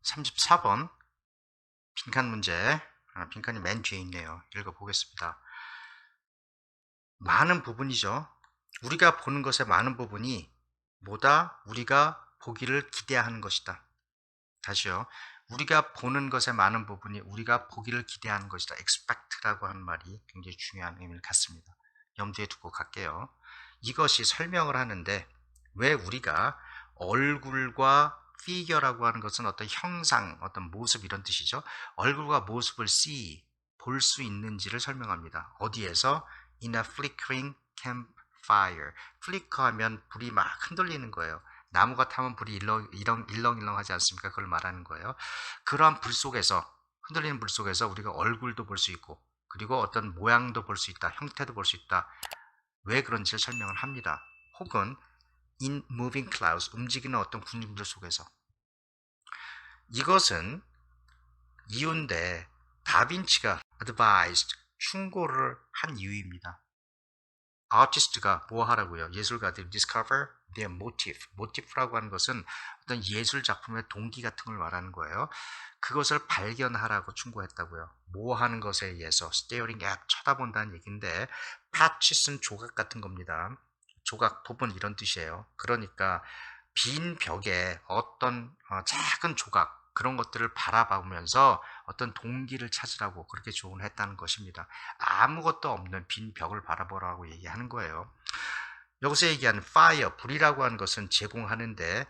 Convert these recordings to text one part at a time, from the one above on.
34번 빈칸 문제. 빈칸이 맨 뒤에 있네요. 읽어보겠습니다. 많은 부분이죠. 우리가 보는 것의 많은 부분이 뭐다? 우리가 보기를 기대하는 것이다. 다시요. 우리가 보는 것의 많은 부분이 우리가 보기를 기대하는 것이다. expect라고 하는 말이 굉장히 중요한 의미를 갖습니다. 염두에 두고 갈게요. 이것이 설명을 하는데 왜 우리가 얼굴과 figure라고 하는 것은 어떤 형상, 어떤 모습 이런 뜻이죠. 얼굴과 모습을 see, 볼 수 있는지를 설명합니다. 어디에서? In a flickering campfire. flicker 하면 불이 막 흔들리는 거예요. 나무가 타면 불이 일렁일렁하지 않습니까? 그걸 말하는 거예요. 그러한 불 속에서, 흔들리는 불 속에서 우리가 얼굴도 볼 수 있고 그리고 어떤 모양도 볼 수 있다. 형태도 볼 수 있다. 왜 그런지를 설명을 합니다. 혹은 in moving clouds, 움직이는 어떤 군림들 속에서. 이것은 이유인데 다빈치가 advised, 충고를 한 이유입니다. 아티스트가 뭐 하라고요? 예술가들이 discover their motive. motive라고 하는 것은 어떤 예술 작품의 동기 같은 걸 말하는 거예요. 그것을 발견하라고 충고했다고요. 뭐 하는 것에 의해서 staring at, 쳐다본다는 얘기인데 patches는 조각 같은 겁니다. 조각, 부분 이런 뜻이에요. 그러니까 빈 벽에 어떤 작은 조각 그런 것들을 바라보면서 어떤 동기를 찾으라고 그렇게 조언을 했다는 것입니다. 아무것도 없는 빈 벽을 바라보라고 얘기하는 거예요. 여기서 얘기하는 fire, 불이라고 하는 것은 제공하는데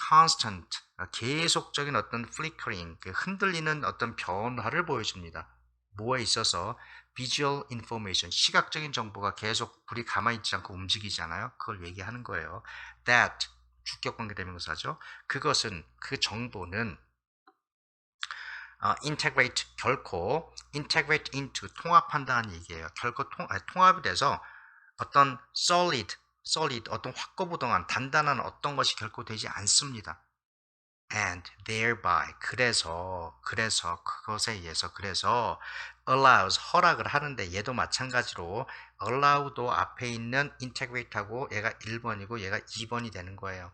constant, 계속적인 어떤 flickering, 흔들리는 어떤 변화를 보여줍니다. 뭐에 있어서? visual information, 시각적인 정보가 계속 불이 가만히 있지 않고 움직이잖아요. 그걸 얘기하는 거예요. that, 주격관계 대명사죠. 그것은, 그 정보는 integrate, 결코 integrate into, 통합한다는 얘기예요. 결코 통합이 돼서 어떤 solid, 어떤 확고부동한 단단한 어떤 것이 결코 되지 않습니다. And thereby, 그래서 그것에 의해서 allows, 허락을 하는데 얘도 마찬가지로 allow도 앞에 있는 integrate하고 얘가 1번이고 얘가 2번이 되는 거예요.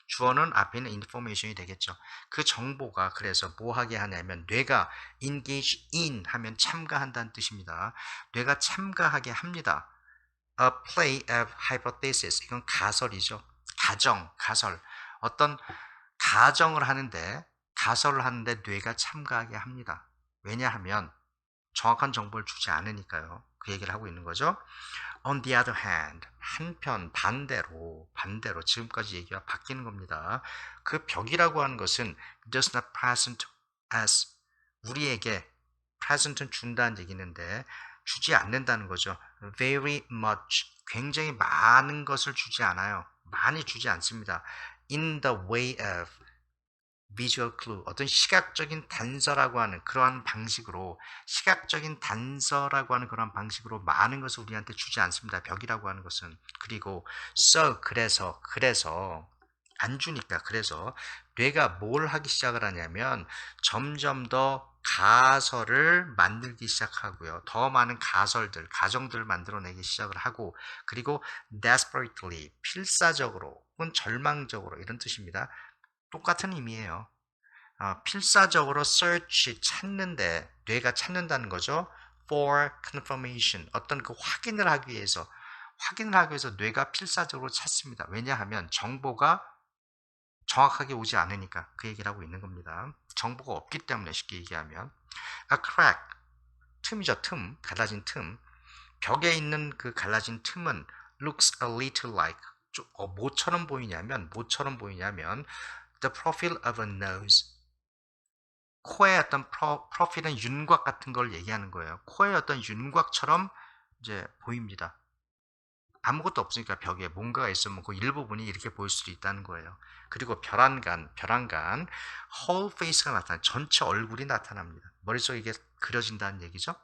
주어는 앞에 있는 information이 되겠죠. 그 정보가 그래서 뭐 하게 하냐면 뇌가 engage in 하면 참가한다는 뜻입니다. 뇌가 참가하게 합니다. A play of hypothesis, 이건 가설이죠. 가설. 어떤 가정을 하는데 가설을 하는데 뇌가 참가하게 합니다. 왜냐하면 정확한 정보를 주지 않으니까요. 그 얘기를 하고 있는 거죠. On the other hand, 한편 반대로 지금까지 얘기가 바뀌는 겁니다. 그 벽이라고 하는 것은 does not present as, 우리에게 present은 준다는 얘기인데 주지 않는다는 거죠. Very much, 굉장히 많은 것을 주지 않아요. 많이 주지 않습니다. In the way of visual clue, 어떤 시각적인 단서라고 하는 그러한 방식으로, 많은 것을 우리한테 주지 않습니다. 벽이라고 하는 것은. 그리고 so, 그래서 안 주니까, 그래서 뇌가 뭘 하기 시작을 하냐면 점점 더 가설을 만들기 시작하고요. 더 많은 가정들을 만들어내기 시작을 하고, 그리고 desperately, 필사적으로 혹은 절망적으로, 이런 뜻입니다. 똑같은 의미예요. 필사적으로 search, 찾는데, 뇌가 찾는다는 거죠. for confirmation, 어떤 그 확인을 하기 위해서 뇌가 필사적으로 찾습니다. 왜냐하면 정보가 정확하게 오지 않으니까, 그 얘기를 하고 있는 겁니다. 정보가 없기 때문에, 쉽게 얘기하면. A crack, 틈이죠. 갈라진 틈. 벽에 있는 그 갈라진 틈은 looks a little like, 뭐처럼 보이냐면 the profile of a nose, 코의 어떤 프로필은 윤곽 같은 걸 얘기하는 거예요. 코의 어떤 윤곽처럼 이제 보입니다. 아무것도 없으니까 벽에 뭔가가 있으면 그 일부분이 이렇게 보일 수도 있다는 거예요. 그리고 벼랑간, whole face가 나타나, 전체 얼굴이 나타납니다. 머릿속에 이게 그려진다는 얘기죠.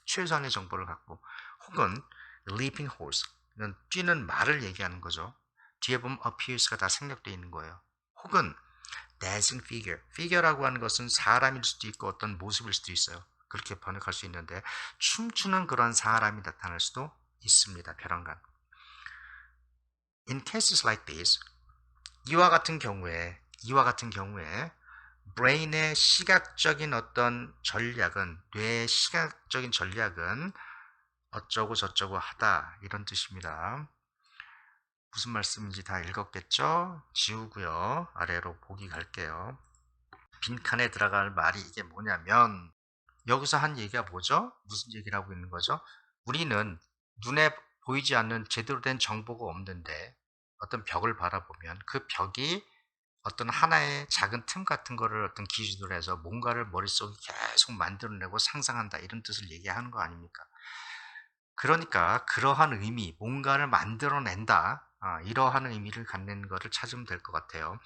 최소한의 정보를 갖고. 혹은 leaping horse, 이건 뛰는 말을 얘기하는 거죠. 뒤에 보면 appears가 다 생략되어 있는 거예요. 혹은 dancing figure라고 하는 것은 사람일 수도 있고 어떤 모습일 수도 있어요. 그렇게 번역할 수 있는데 춤추는 그런 사람이 나타날 수도 있습니다. 벼랑간. In cases like this, 이와 같은 경우에 브레인의 시각적인 어떤 전략은, 뇌의 시각적인 전략은 어쩌고 저쩌고 하다, 이런 뜻입니다. 무슨 말씀인지 다 읽었겠죠? 지우고요. 아래로 보기 갈게요. 빈칸에 들어갈 말이 이게 뭐냐면, 여기서 한 얘기가 뭐죠? 무슨 얘기를 하고 있는 거죠? 우리는 눈에 보이지 않는 제대로 된 정보가 없는데 어떤 벽을 바라보면 그 벽이 어떤 하나의 작은 틈 같은 거를 어떤 기준으로 해서 뭔가를 머릿속에 계속 만들어내고 상상한다, 이런 뜻을 얘기하는 거 아닙니까? 그러니까 그러한 의미, 뭔가를 만들어낸다, 이러한 의미를 갖는 것을 찾으면 될 것 같아요.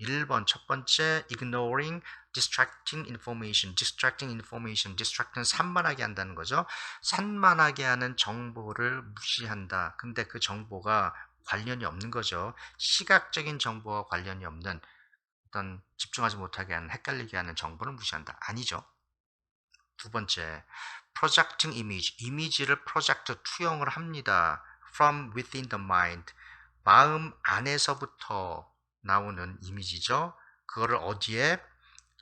1번 첫 번째, ignoring distracting information. distract는 산만하게 한다는 거죠. 산만하게 하는 정보를 무시한다. 근데 그 정보가 관련이 없는 거죠. 시각적인 정보와 관련이 없는 어떤 집중하지 못하게 하는, 헷갈리게 하는 정보를 무시한다. 아니죠. 두 번째, projecting image. 이미지를 프로젝트, 투영을 합니다. from within the mind. 마음 안에서부터 나오는 이미지죠. 그거를 어디에?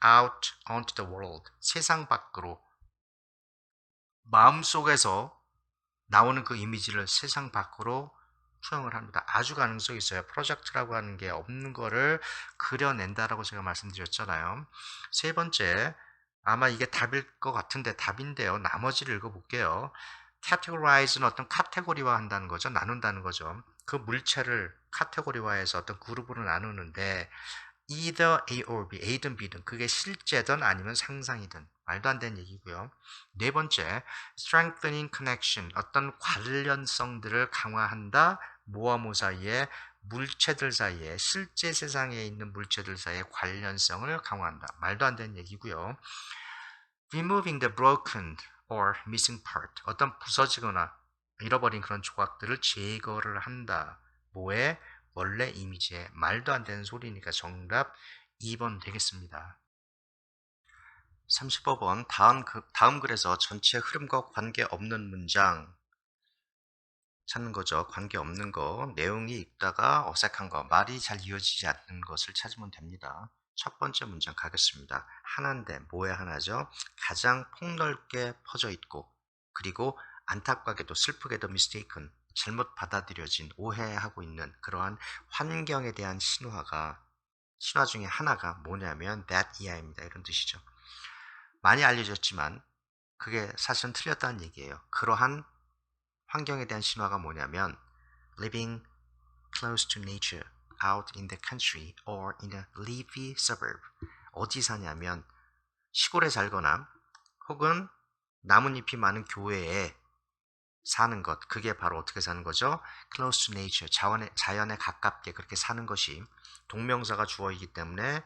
out onto the world. 세상 밖으로. 마음속에서 나오는 그 이미지를 세상 밖으로 투영을 합니다. 아주 가능성이 있어요. 프로젝트라고 하는 게 없는 거를 그려낸다라고 제가 말씀드렸잖아요. 세 번째, 아마 이게 답일 것 같은데 답인데요. 나머지를 읽어볼게요. categorize는 어떤 카테고리화 한다는 거죠. 나눈다는 거죠. 그 물체를 카테고리화해서 어떤 그룹으로 나누는데 either A or B, A든 B든 그게 실제든 아니면 상상이든 말도 안 되는 얘기고요. 네 번째, strengthening connection, 어떤 관련성들을 강화한다. 뭐와 뭐 사이에? 물체들 사이에, 실제 세상에 있는 물체들 사이의 관련성을 강화한다. 말도 안 되는 얘기고요. removing the broken or missing part, 어떤 부서지거나 잃어버린 그런 조각들을 제거를 한다. 뭐에? 원래 이미지에. 말도 안 되는 소리니까 정답 2번 되겠습니다. 35번, 다음 글에서 전체 흐름과 관계없는 문장 찾는 거죠. 관계없는 거, 내용이 읽다가 어색한 거, 말이 잘 이어지지 않는 것을 찾으면 됩니다. 첫 번째 문장 가겠습니다. 하나인데 뭐의 하나죠? 가장 폭넓게 퍼져 있고, 그리고 안타깝게도 슬프게도 mistaken, 잘못 받아들여진, 오해하고 있는 그러한 환경에 대한 신화 중에 하나가 뭐냐면 that 이하입니다. 이런 뜻이죠. 많이 알려졌지만 그게 사실은 틀렸다는 얘기예요. 그러한 환경에 대한 신화가 뭐냐면 living close to nature out in the country or in a leafy suburb. 어디 사냐면 시골에 살거나 혹은 나뭇잎이 많은 교외에 사는 것. 그게 바로 어떻게 사는 거죠? close to nature. 자연에 가깝게 그렇게 사는 것이 동명사가 주어이기 때문에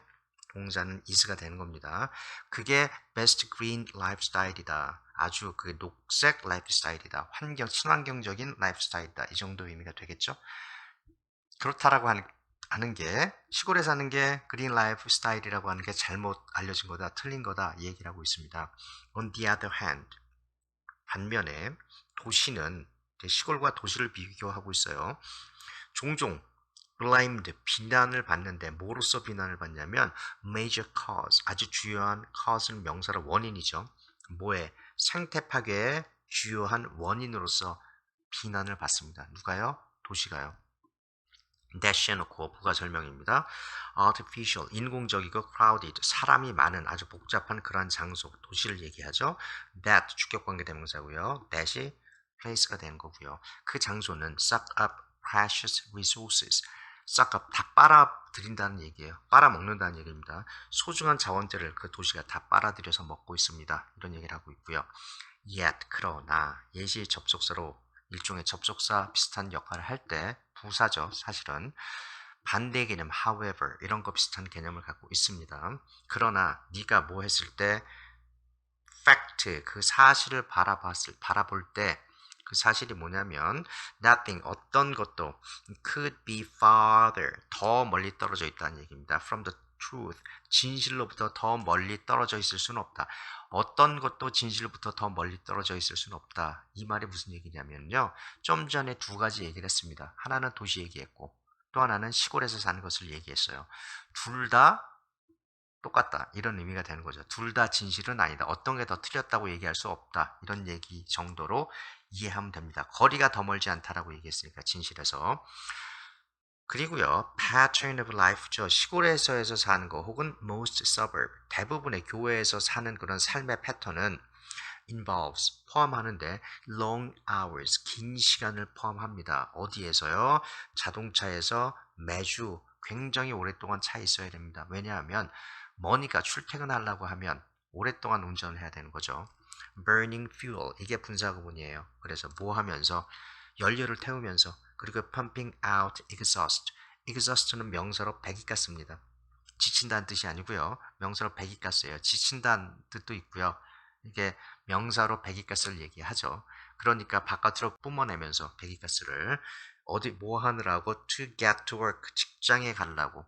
동사는 is가 되는 겁니다. 그게 best green lifestyle이다. 아주 그 녹색 라이프스타일이다. 친환경적인 라이프스타일이다. 이 정도 의미가 되겠죠. 그렇다라고 하는 게, 시골에 사는 게 그린 라이프스타일이라고 하는 게 잘못 알려진 거다, 틀린 거다, 이 얘기를 하고 있습니다. On the other hand, 반면에 도시는, 시골과 도시를 비교하고 있어요. 종종 blamed, 비난을 받는데 뭐로서 비난을 받냐면 major cause, 아주 주요한 cause는 명사로 원인이죠. 뭐에? 생태 파괴의 주요한 원인으로서 비난을 받습니다. 누가요? 도시가요. dash 해놓고 부가 설명입니다. artificial, 인공적이고 crowded, 사람이 많은 아주 복잡한 그러한 장소, 도시를 얘기하죠. that, 주격관계 대명사고요. that이 place가 되는 거고요. 그 장소는 suck up precious resources, suck up, 다 빨아들인다는 얘기예요. 빨아먹는다는 얘기입니다. 소중한 자원들을 그 도시가 다 빨아들여서 먹고 있습니다. 이런 얘기를 하고 있고요. yet, 그러나, 예시 접속사로 일종의 접속사 비슷한 역할을 할 때 부사죠. 사실은 반대 개념 however 이런 거 비슷한 개념을 갖고 있습니다. 그러나 네가 뭐 했을 때 fact, 그 사실을 바라볼 때 그 사실이 뭐냐면 nothing, 어떤 것도 could be farther, 더 멀리 떨어져 있다는 얘기입니다. from the truth, 진실로부터 더 멀리 떨어져 있을 수는 없다. 어떤 것도 진실부터 더 멀리 떨어져 있을 수는 없다. 이 말이 무슨 얘기냐면요. 좀 전에 두 가지 얘기를 했습니다. 하나는 도시 얘기했고 또 하나는 시골에서 사는 것을 얘기했어요. 둘 다 똑같다. 이런 의미가 되는 거죠. 둘 다 진실은 아니다. 어떤 게 더 틀렸다고 얘기할 수 없다. 이런 얘기 정도로 이해하면 됩니다. 거리가 더 멀지 않다라고 얘기했으니까 진실에서. 그리고요, pattern of life죠. 시골에서에서 사는 거 혹은 most suburb, 대부분의 교외에서 사는 그런 삶의 패턴은 involves, 포함하는데 long hours, 긴 시간을 포함합니다. 어디에서요? 자동차에서 매주 굉장히 오랫동안 차 있어야 됩니다. 왜냐하면 머니가 출퇴근하려고 하면 오랫동안 운전을 해야 되는 거죠. burning fuel, 이게 분사구문이에요. 그래서 뭐 하면서 연료를 태우면서 그리고 pumping out exhaust, exhaust는 명사로 배기가스입니다. 지친다는 뜻이 아니고요. 명사로 배기가스예요. 지친다는 뜻도 있고요. 이게 명사로 배기가스를 얘기하죠. 그러니까 바깥으로 뿜어내면서 배기가스를 어디 뭐 하느라고 to get to work, 직장에 가려고.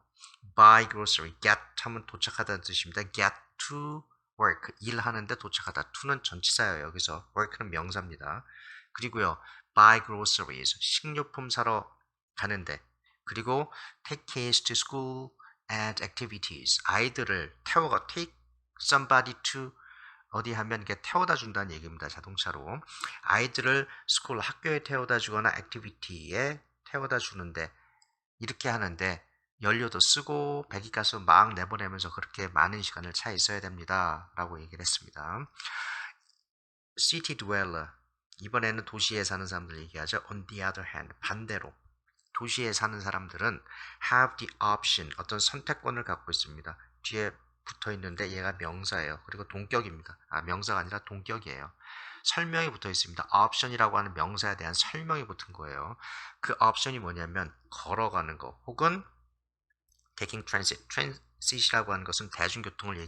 buy grocery, get 하면 도착하다는 뜻입니다. get to work, 일하는데 도착하다. to는 전치사예요. 여기서 work는 명사입니다. 그리고요, buy groceries, 식료품 사러 가는데. 그리고 take kids to school and activities, 아이들을 태워가 take somebody to 어디 하면 이게 태워다 준다는 얘기입니다. 자동차로 아이들을 스쿨 학교에 태워다 주거나 액티비티에 태워다 주는데 이렇게 하는데 연료도 쓰고 배기가스 막 내보내면서 그렇게 많은 시간을 차에 있어야 됩니다. 라고 얘기를 했습니다. City dweller, 이번에는 도시에 사는 사람들 얘기하죠. On the other hand, 반대로 도시에 사는 사람들은 have the option, 어떤 선택권을 갖고 있습니다. 뒤에 붙어 있는데 얘가 명사예요. 그리고 동격입니다. 명사가 아니라 동격이에요. 설명이 붙어 있습니다. option이라고 하는 명사에 대한 설명이 붙은 거예요. 그 option이 뭐냐면 걸어가는 거 혹은 taking transit, transit이라고 하는 것은 대중교통을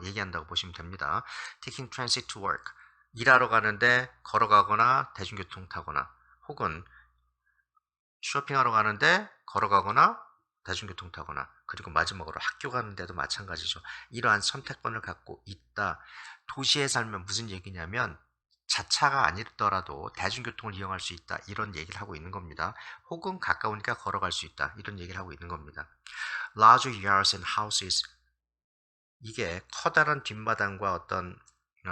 얘기한다고 보시면 됩니다. taking transit to work, 일하러 가는데 걸어가거나 대중교통 타거나 혹은 쇼핑하러 가는데 걸어가거나 대중교통 타거나 그리고 마지막으로 학교 가는데도 마찬가지죠. 이러한 선택권을 갖고 있다. 도시에 살면 무슨 얘기냐면 자차가 아니더라도 대중교통을 이용할 수 있다. 이런 얘기를 하고 있는 겁니다. 혹은 가까우니까 걸어갈 수 있다. 이런 얘기를 하고 있는 겁니다. Larger yards and houses, 이게 커다란 뒷마당과 어떤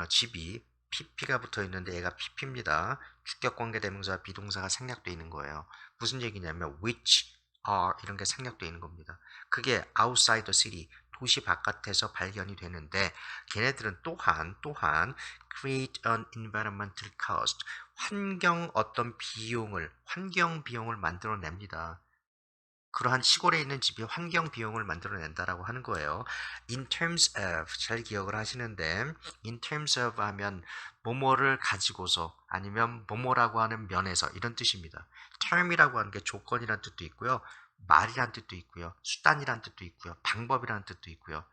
집이 PP가 붙어 있는데 얘가 PP입니다. 주격관계 대명사 비동사가 생략되어 있는 거예요. 무슨 얘기냐면 which are 이런 게 생략되어 있는 겁니다. 그게 outside the city, 도시 바깥에서 발견이 되는데 걔네들은 또한 create an environmental cost, 환경 비용을 만들어냅니다. 그러한 시골에 있는 집이 환경 비용을 만들어낸다라고 하는 거예요. In terms of, 잘 기억을 하시는데 in terms of 하면 뭐뭐를 가지고서 아니면 뭐뭐라고 하는 면에서 이런 뜻입니다. term이라고 하는 게 조건이란 뜻도 있고요. 말이란 뜻도 있고요. 수단이란 뜻도 있고요. 방법이란 뜻도 있고요.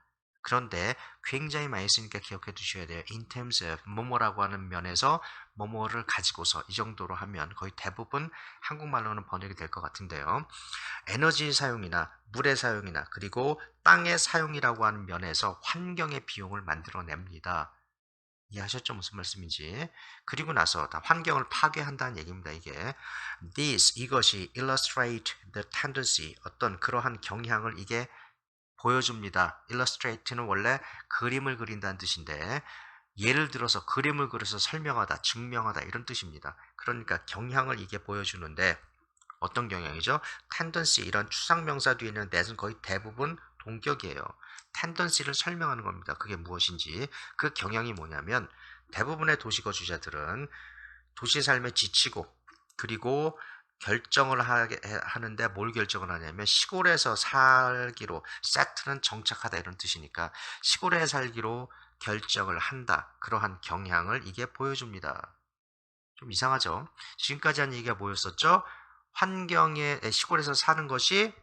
그런데 굉장히 많이 쓰니까 기억해 두셔야 돼요. In terms of 뭐뭐라고 하는 면에서 뭐뭐를 가지고서 이 정도로 하면 거의 대부분 한국말로는 번역이 될 것 같은데요. 에너지 사용이나 물의 사용이나 그리고 땅의 사용이라고 하는 면에서 환경의 비용을 만들어냅니다. 이해하셨죠? 무슨 말씀인지. 그리고 나서 다 환경을 파괴한다는 얘기입니다. 이게 이것이 illustrate the tendency, 어떤 그러한 경향을 이게 보여줍니다. illustrate는 원래 그림을 그린다는 뜻인데 예를 들어서 그림을 그려서 설명하다, 증명하다 이런 뜻입니다. 그러니까 경향을 이게 보여주는데 어떤 경향이죠? tendency, 이런 추상명사 뒤에 있는 that은 거의 대부분 동격이에요. tendency를 설명하는 겁니다. 그게 무엇인지. 그 경향이 뭐냐면 대부분의 도시거주자들은 도시 삶에 지치고 그리고 결정을 하는데 뭘 결정을 하냐면 시골에서 살기로, 세트는 정착하다 이런 뜻이니까 시골에 살기로 결정을 한다. 그러한 경향을 이게 보여줍니다. 좀 이상하죠? 지금까지 한 얘기가 뭐였었죠? 시골에서 사는 것이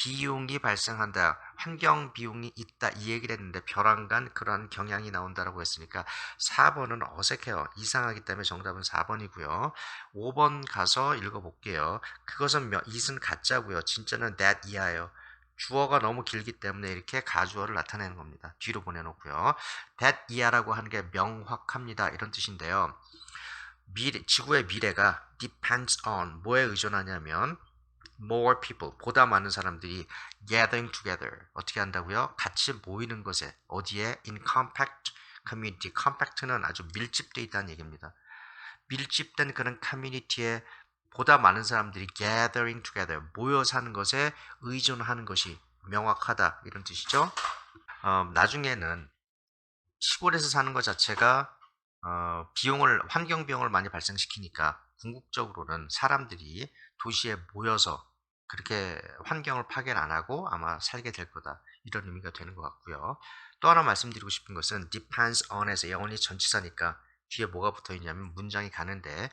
비용이 발생한다. 환경 비용이 있다. 이 얘기를 했는데 벼랑간 그러한 경향이 나온다라고 했으니까 4번은 어색해요. 이상하기 때문에 정답은 4번이고요. 5번 가서 읽어볼게요. 그것은 it은 가짜고요. 진짜는 that 이하예요. 주어가 너무 길기 때문에 이렇게 가주어를 나타내는 겁니다. 뒤로 보내놓고요. that year라고 하는 게 명확합니다. 이런 뜻인데요. 지구의 미래가 depends on 뭐에 의존하냐면 more people, 보다 많은 사람들이 gathering together, 어떻게 한다고요? 같이 모이는 것에, 어디에? in compact community. compact는 아주 밀집되어 있다는 얘기입니다. 밀집된 그런 커뮤니티에 보다 많은 사람들이 gathering together, 모여 사는 것에 의존하는 것이 명확하다, 이런 뜻이죠. 나중에는 시골에서 사는 것 자체가 환경 비용을 많이 발생시키니까 궁극적으로는 사람들이 도시에 모여서 그렇게 환경을 파괴를 안 하고 아마 살게 될 거다, 이런 의미가 되는 것 같고요. 또 하나 말씀드리고 싶은 것은 depends on에서 영원히 전치사니까 뒤에 뭐가 붙어 있냐면 문장이 가는데,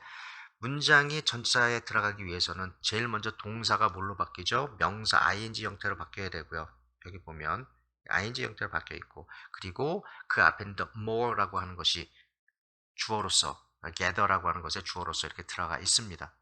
문장이 전치사에 들어가기 위해서는 제일 먼저 동사가 뭘로 바뀌죠? 명사 ing 형태로 바뀌어야 되고요. 여기 보면 ing 형태로 바뀌어 있고, 그리고 그 앞에 있는 the more라고 하는 것이 주어로서, gather라고 하는 것에 주어로서 이렇게 들어가 있습니다.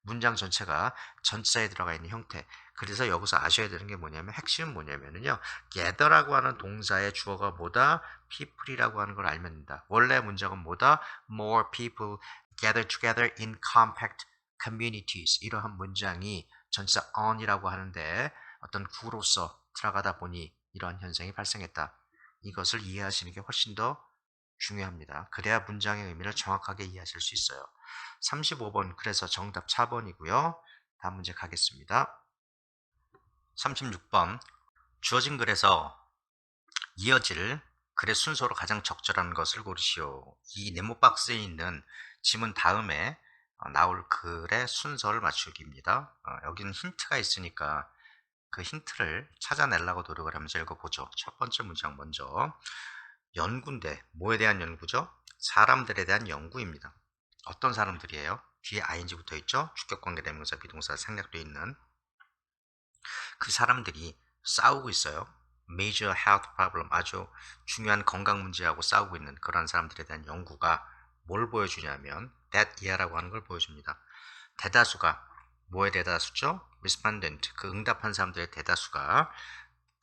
문장 전체가 전치사에 들어가 있는 형태. 그래서 여기서 아셔야 되는 게 뭐냐면, 핵심은 뭐냐면요, gather라고 하는 동사의 주어가 뭐다? people이라고 하는 걸 알면 된다. 원래 문장은 뭐다? more people gather together in compact communities. 이러한 문장이 전치사 on이라고 하는데 어떤 구로서 들어가다 보니 이러한 현상이 발생했다. 이것을 이해하시는 게 훨씬 더 중요합니다. 그래야 문장의 의미를 정확하게 이해하실 수 있어요. 35번, 그래서 정답 4번이고요. 다음 문제 가겠습니다. 36번, 주어진 글에서 이어질 글의 순서로 가장 적절한 것을 고르시오. 이 네모 박스에 있는 지문 다음에 나올 글의 순서를 맞추기입니다. 여기는 힌트가 있으니까 그 힌트를 찾아내려고 노력을 하면서 읽어보죠. 첫 번째 문장 먼저. 연구인데 뭐에 대한 연구죠? 사람들에 대한 연구입니다. 어떤 사람들이에요? 뒤에 ing 붙어 있죠? 주격관계 대명사 비동사 생략되어 있는 그 사람들이 싸우고 있어요. Major health problem, 아주 중요한 건강 문제하고 싸우고 있는 그런 사람들에 대한 연구가 뭘 보여주냐면 that year라고 하는 걸 보여줍니다. 대다수가 뭐의 대다수죠? respondent, 그 응답한 사람들의 대다수가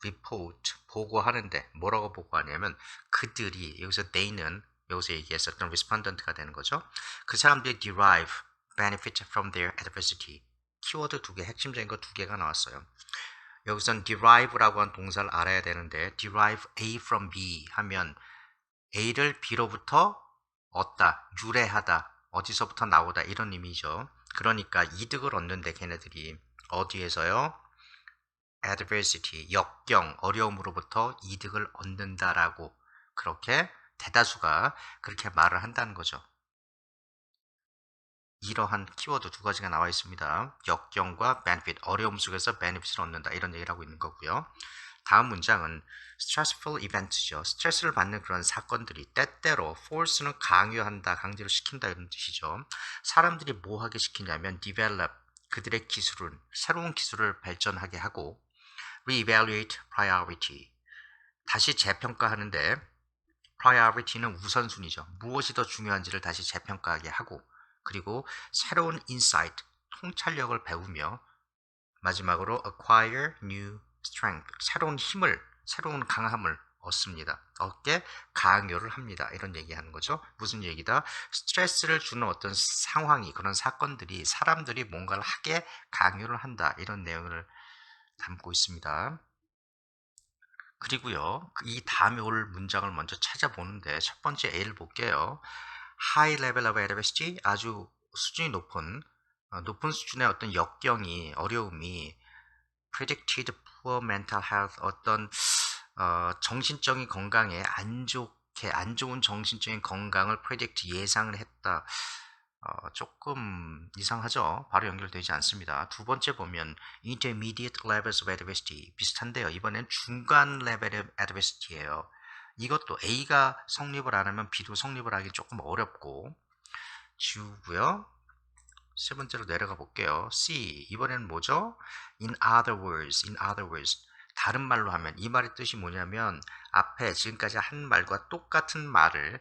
report, 보고하는데 뭐라고 보고하냐면 그들이, 여기서 they는 여기서 얘기했었던 respondent가 되는 거죠. 그 사람들이 derive benefit from their adversity. 키워드 두 개, 핵심적인 거 두 개가 나왔어요. 여기선 derive라고 한 동사를 알아야 되는데 derive A from B 하면 A를 B로부터 얻다, 유래하다, 어디서부터 나오다, 이런 의미죠. 그러니까 이득을 얻는데 걔네들이 어디에서요? adversity, 역경, 어려움으로부터 이득을 얻는다라고, 그렇게 대다수가 그렇게 말을 한다는 거죠. 이러한 키워드 두 가지가 나와 있습니다. 역경과 benefit, 어려움 속에서 benefit을 얻는다, 이런 얘기를 하고 있는 거고요. 다음 문장은 stressful event죠. 스트레스를 받는 그런 사건들이 때때로 force는 강요한다, 강제로 시킨다, 이런 뜻이죠. 사람들이 뭐 하게 시키냐면 develop, 그들의 기술을, 새로운 기술을 발전하게 하고 reevaluate priority, 다시 재평가하는데 priority는 우선순위죠. 무엇이 더 중요한지를 다시 재평가하게 하고, 그리고 새로운 insight, 통찰력을 배우며 마지막으로 acquire new strength, 새로운 힘을, 새로운 강함을 얻습니다. 얻게 강요를 합니다. 이런 얘기하는 거죠. 무슨 얘기다? 스트레스를 주는 어떤 상황이, 그런 사건들이 사람들이 뭔가를 하게 강요를 한다, 이런 내용을 담고 있습니다. 그리고요, 이 다음에 올 문장을 먼저 찾아보는데 첫 번째 A를 볼게요. High level of adversity, 아주 수준이 높은 수준의 어떤 역경이, 어려움이 predicted poor mental health, 어떤 정신적인 건강에 안 좋은 정신적인 건강을 predict, 예상을 했다. 조금 이상하죠? 바로 연결되지 않습니다. 두 번째 보면 intermediate levels of adversity, 비슷한데요. 이번엔 중간 레벨의 adversity예요. 이것도 A가 성립을 안 하면 B도 성립을 하기 조금 어렵고, 지우고요. 세 번째로 내려가 볼게요. C, 이번에는 뭐죠? in other words, 다른 말로 하면, 이 말의 뜻이 뭐냐면 앞에 지금까지 한 말과 똑같은 말을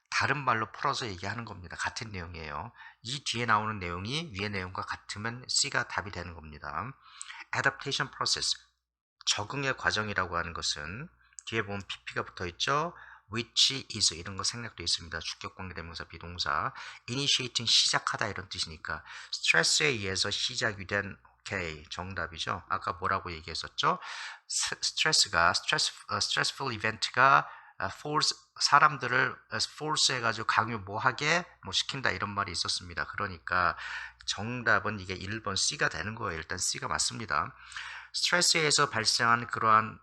다른 말로 풀어서 얘기하는 겁니다. 같은 내용이에요. 이 뒤에 나오는 내용이 위의 내용과 같으면 C가 답이 되는 겁니다. adaptation process, 적응의 과정이라고 하는 것은 뒤에 보면 pp가 붙어 있죠. which is 이런 거 생략되어 있습니다. 주격 관계 대명사 비동사. initiating 시작하다 이런 뜻이니까 스트레스에 의해서 시작이 된 오케이 정답이죠. 아까 뭐라고 얘기했었죠? 스트레스가 stressful 이벤트가 force 사람들을 force 해가지고 강요 뭐하게 뭐 시킨다 이런 말이 있었습니다. 그러니까 정답은 이게 1번 C가 되는 거예요. 일단 C가 맞습니다. 스트레스에 의해서 발생한 그러한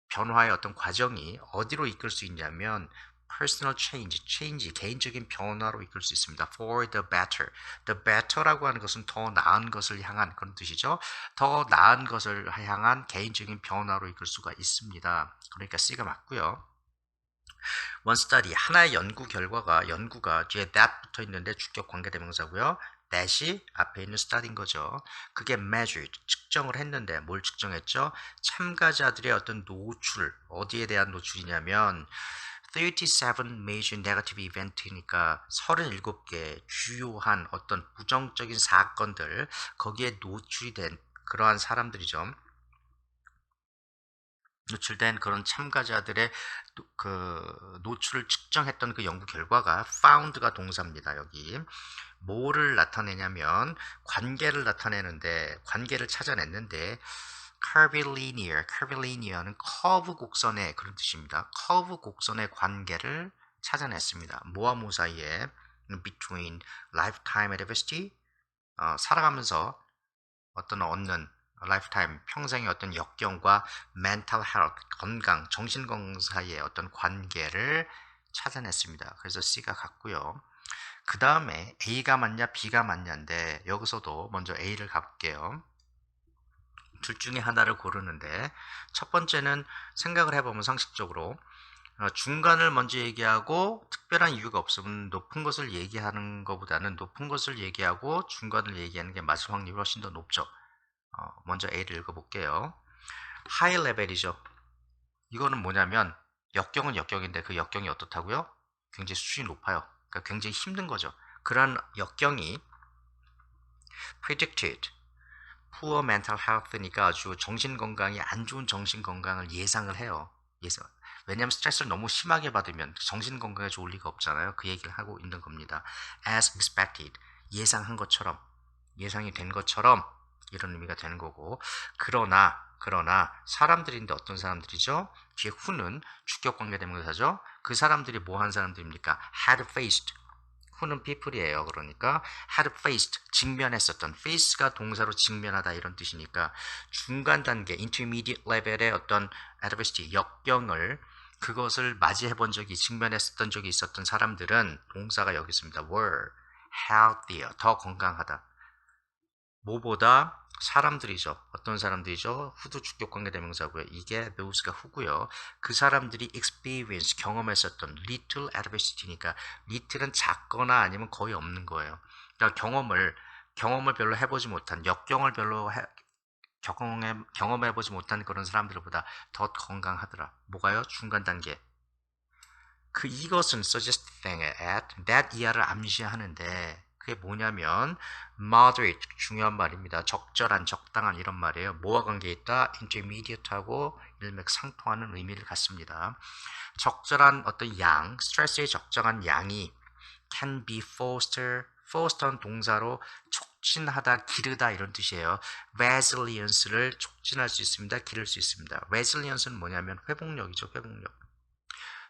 변화의 어떤 과정이 어디로 이끌 수 있냐면 personal change, 개인적인 변화로 이끌 수 있습니다. for the better. the better라고 하는 것은 더 나은 것을 향한 그런 뜻이죠. 더 나은 것을 향한 개인적인 변화로 이끌 수가 있습니다. 그러니까 C가 맞고요. one study, 하나의 연구가 뒤에 that 붙어 있는데 주격 관계대명사고요. that이 앞에 있는 study인 거죠. 그게 measured, 측정을 했는데 뭘 측정했죠? 참가자들의 어떤 노출, 어디에 대한 노출이냐면 37 major negative event니까 37개 주요한 어떤 부정적인 사건들 거기에 노출이 된 그러한 사람들이죠. 노출된 그런 참가자들의 그 노출을 측정했던 그 연구 결과가 found가 동사입니다. 여기 뭐를 나타내냐면 관계를 나타내는데 관계를 찾아냈는데 curvilinear는 커브 곡선의 그런 뜻입니다. 커브 곡선의 관계를 찾아냈습니다. 뭐와 뭐 사이에 between lifetime adversity 살아가면서 어떤 얻는 lifetime 평생의 어떤 역경과 mental health 건강 정신 건강 사이의 어떤 관계를 찾아냈습니다. 그래서 C가 같고요. 그 다음에 A가 맞냐 B가 맞냐인데 여기서도 먼저 A를 가볼게요. 둘 중에 하나를 고르는데 첫 번째는 생각을 해보면 상식적으로 중간을 먼저 얘기하고 특별한 이유가 없으면 높은 것을 얘기하는 것보다는 높은 것을 얘기하고 중간을 얘기하는 게 맞을 확률이 훨씬 더 높죠. 먼저 A를 읽어볼게요. 하이 레벨이죠. 이거는 뭐냐면 역경은 역경인데 그 역경이 어떻다고요? 굉장히 수준이 높아요. 그러니까 굉장히 힘든 거죠. 그런 역경이 predicted poor mental health니까 아주 정신건강이 안 좋은 정신건강을 예상을 해요. 왜냐하면 스트레스를 너무 심하게 받으면 정신건강에 좋을 리가 없잖아요. 그 얘기를 하고 있는 겁니다. as expected 예상한 것처럼 예상이 된 것처럼 이런 의미가 되는 거고 그러나 사람들인데 어떤 사람들이죠? 뒤에 who는 주격 관계 대명사죠. 그 사람들이 뭐 한 사람들입니까? had faced who는 people이에요. 그러니까 had faced 직면했었던 face가 동사로 직면하다 이런 뜻이니까 중간 단계 intermediate level의 어떤 adversity 역경을 그것을 맞이해 본 적이 직면했었던 적이 있었던 사람들은 동사가 여기 있습니다. were healthier 더 건강하다. 뭐보다 사람들이죠. 어떤 사람들이죠? 후도 주격 관계 대명사고요. 이게 those가 후고요. 그 사람들이 experience 경험했었던 little adversity니까 little은 작거나 아니면 거의 없는 거예요. 그러니까 경험을 별로 해보지 못한 역경을 별로 경험해보지 못한 그런 사람들보다 더 건강하더라. 뭐가요? 중간 단계. 이것은 suggesting at that 이하를 암시하는데 그게 뭐냐면 moderate 중요한 말입니다. 적절한 적당한 이런 말이에요. 뭐와 관계 있다? intermediate하고 일맥상통하는 의미를 갖습니다. 적절한 어떤 양, 스트레스의 적정한 양이 can be foster는 동사로 촉진하다, 기르다 이런 뜻이에요. resilience를 촉진할 수 있습니다. 기를 수 있습니다. resilience는 뭐냐면 회복력이죠. 회복력.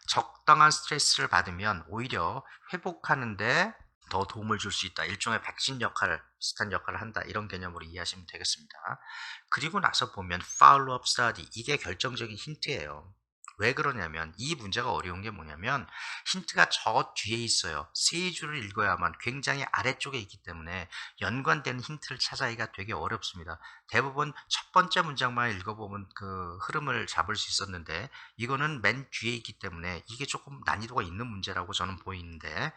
적당한 스트레스를 받으면 오히려 회복하는데 더 도움을 줄 수 있다. 일종의 백신 역할을 비슷한 역할을 한다. 이런 개념으로 이해하시면 되겠습니다. 그리고 나서 보면 follow-up study 이게 결정적인 힌트예요. 왜 그러냐면 이 문제가 어려운 게 뭐냐면 힌트가 저 뒤에 있어요. 세 줄을 읽어야만 굉장히 아래쪽에 있기 때문에 연관되는 힌트를 찾아기가 되게 어렵습니다. 대부분 첫 번째 문장만 읽어보면 그 흐름을 잡을 수 있었는데 이거는 맨 뒤에 있기 때문에 이게 조금 난이도가 있는 문제라고 저는 보이는데